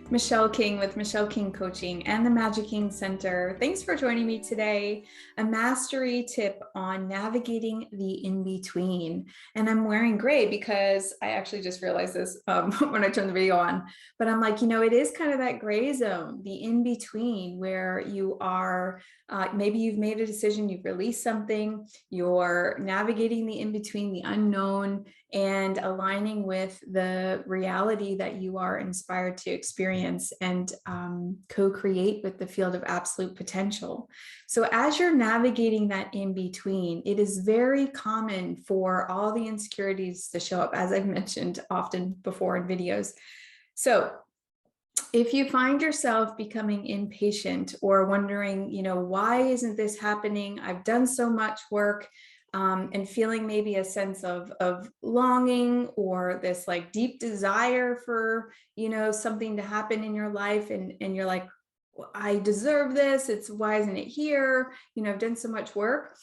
Michelle King with Michelle King Coaching and the Magic King Center. Thanks for joining me today. A mastery tip on navigating the in-between. And I'm wearing gray because I actually just realized this when I turned the video on. But I'm like, it is kind of that gray zone, the in-between, where you are, maybe you've made a decision, you've released something, you're navigating the in-between, the unknown, and aligning with the reality that you are inspired to experience and co-create with the field of absolute potential. So as you're navigating that in between, it is very common for all the insecurities to show up, as I've mentioned often before in videos. So if you find yourself becoming impatient or wondering, why isn't this happening? I've done so much work. And feeling maybe a sense of longing or this like deep desire for, something to happen in your life. And you're like, well, I deserve this. Why isn't it here? I've done so much work.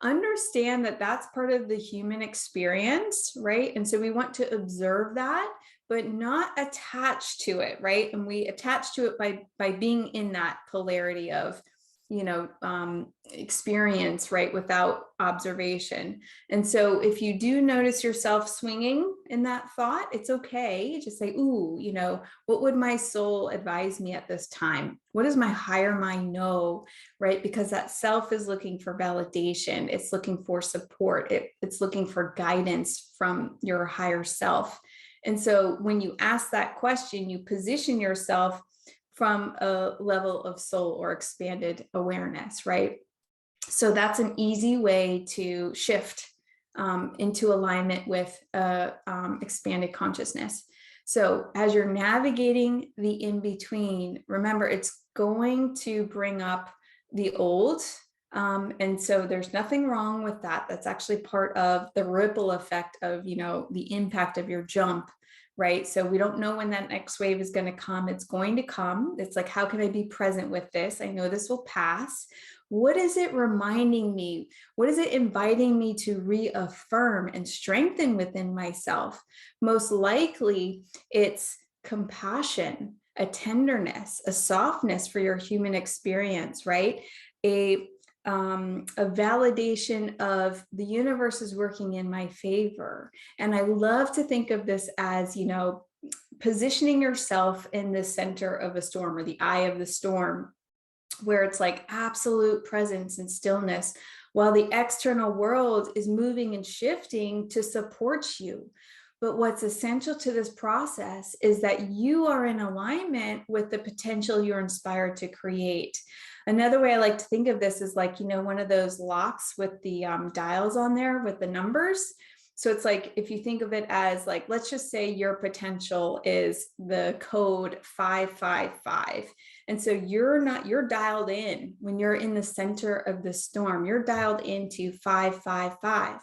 Understand that that's part of the human experience, right? And so we want to observe that, but not attach to it, right? And we attach to it by being in that polarity of, experience, right, without observation. And so if you do notice yourself swinging in that thought, it's okay. Just say, ooh, what would my soul advise me at this time? What does my higher mind know, right? Because that self is looking for validation. It's looking for support. It's looking for guidance from your higher self. And so when you ask that question, you position yourself from a level of soul or expanded awareness, right? So that's an easy way to shift into alignment with expanded consciousness. So as you're navigating the in-between, remember, it's going to bring up the old. And so there's nothing wrong with that. That's actually part of the ripple effect of, the impact of your jump, right? So we don't know when that next wave is going to come. It's going to come. It's like, how can I be present with this? I know this will pass. What is it reminding me? What is it inviting me to reaffirm and strengthen within myself? Most likely it's compassion, a tenderness, a softness for your human experience, right? A validation of the universe is working in my favor. And I love to think of this as, positioning yourself in the center of a storm or the eye of the storm, where it's like absolute presence and stillness, while the external world is moving and shifting to support you. But what's essential to this process is that you are in alignment with the potential you're inspired to create. Another way I like to think of this is like, one of those locks with the dials on there with the numbers. So it's like, if you think of it as like, let's just say your potential is the code 555. And so you're dialed in when you're in the center of the storm, you're dialed into 555.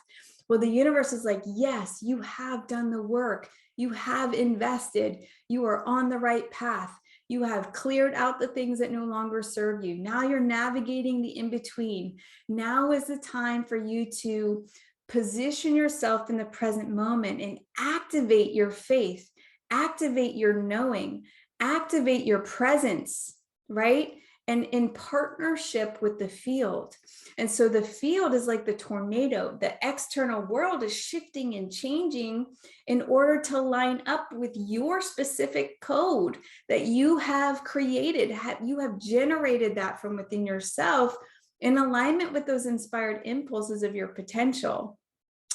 Well, the universe is like, yes, you have done the work. You have invested. You are on the right path. You have cleared out the things that no longer serve you. Now you're navigating the in-between. Now is the time for you to position yourself in the present moment and activate your faith, activate your knowing, activate your presence, right? And in partnership with the field. And so the field is like the tornado. The external world is shifting and changing in order to line up with your specific code that you have created. You have generated that from within yourself in alignment with those inspired impulses of your potential.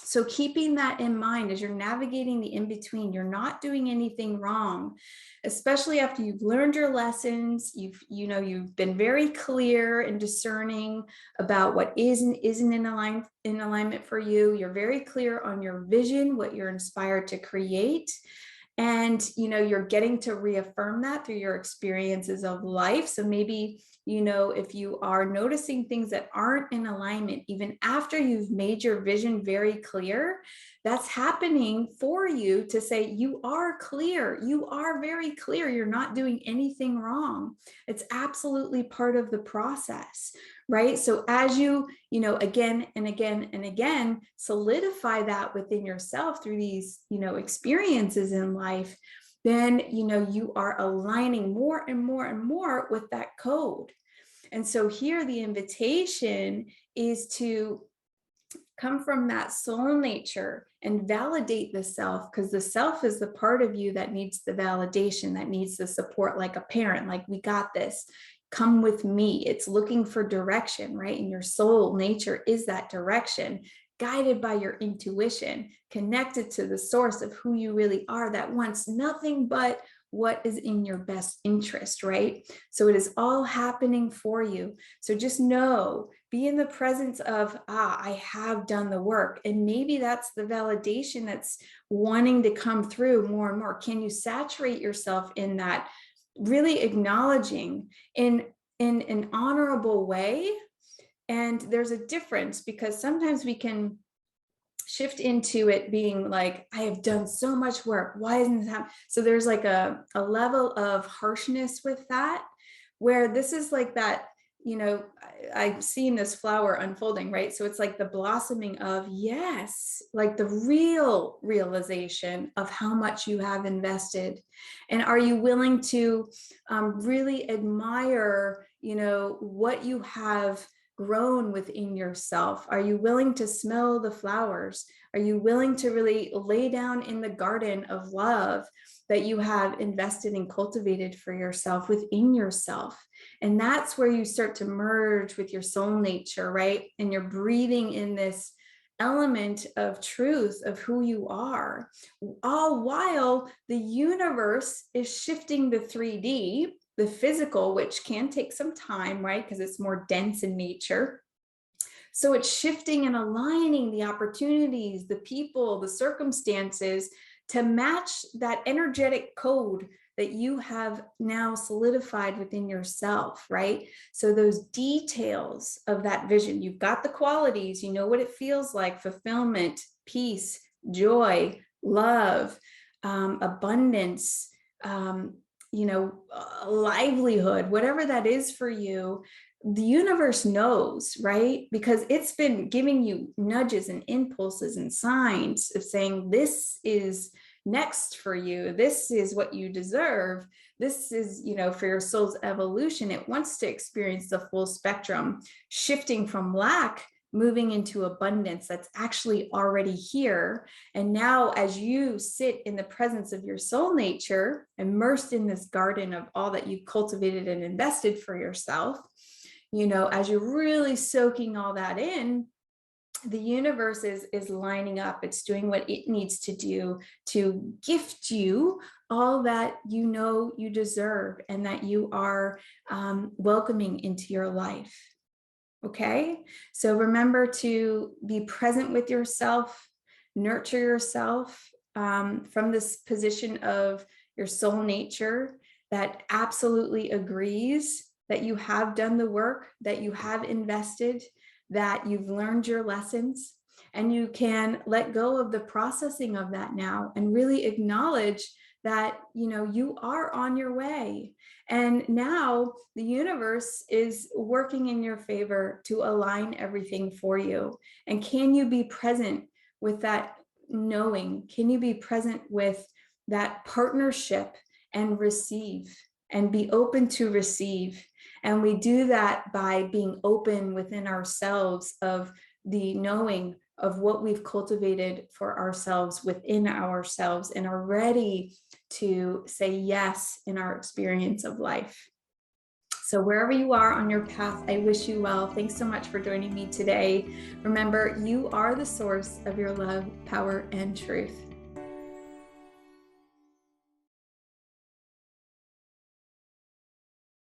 So keeping that in mind as you're navigating the in-between, you're not doing anything wrong, especially after you've learned your lessons, you've been very clear and discerning about what is and isn't in alignment for you. You're very clear on your vision, what you're inspired to create. And, you're getting to reaffirm that through your experiences of life. So maybe, if you are noticing things that aren't in alignment, even after you've made your vision very clear, that's happening for you to say, you are clear. You are very clear. You're not doing anything wrong. It's absolutely part of the process, right? So as you, again and again and again, solidify that within yourself through these, experiences in life, then, you are aligning more and more and more with that code. And so here the invitation is to come from that soul nature and validate the self, because the self is the part of you that needs the validation, that needs the support, like a parent, like, we got this, come with me. It's looking for direction, right? And your soul nature is that direction, guided by your intuition, connected to the source of who you really are, that wants nothing but what is in your best interest, right? So it is all happening for you. So just know, be in the presence of, I have done the work. And maybe that's the validation that's wanting to come through more and more. Can you saturate yourself in that, really acknowledging in an honorable way? And there's a difference, because sometimes we can shift into it being like, I have done so much work, why isn't this happening? So there's like a level of harshness with that, where this is like that, I've seen this flower unfolding, right? So it's like the blossoming of, yes, like the real realization of how much you have invested. And are you willing to really admire, what you have grown within yourself? Are you willing to smell the flowers? Are you willing to really lay down in the garden of love that you have invested and cultivated for yourself within yourself? And that's where you start to merge with your soul nature, right? And you're breathing in this element of truth of who you are, all while the universe is shifting the 3D, the physical, which can take some time, right? Because it's more dense in nature. So it's shifting and aligning the opportunities, the people, the circumstances to match that energetic code that you have now solidified within yourself, right? So those details of that vision, you've got the qualities, you know what it feels like: fulfillment, peace, joy, love, abundance, livelihood, whatever that is for you. The universe knows, right? Because it's been giving you nudges and impulses and signs of saying, this is next for you. This is what you deserve. This is, for your soul's evolution. It wants to experience the full spectrum, shifting from lack, moving into abundance that's actually already here. And now, as you sit in the presence of your soul nature, immersed in this garden of all that you've cultivated and invested for yourself, as you're really soaking all that in, the universe is lining up. It's doing what it needs to do to gift you all that you deserve and that you are welcoming into your life. Okay, so remember to be present with yourself, nurture yourself from this position of your soul nature that absolutely agrees that you have done the work, that you have invested, that you've learned your lessons, and you can let go of the processing of that now and really acknowledge that you are on your way. And now the universe is working in your favor to align everything for you. And can you be present with that knowing? Can you be present with that partnership and receive and be open to receive? And we do that by being open within ourselves of the knowing of what we've cultivated for ourselves within ourselves, and are ready to say yes in our experience of life. So wherever you are on your path, I wish you well. Thanks so much for joining me today. Remember, you are the source of your love, power, and truth.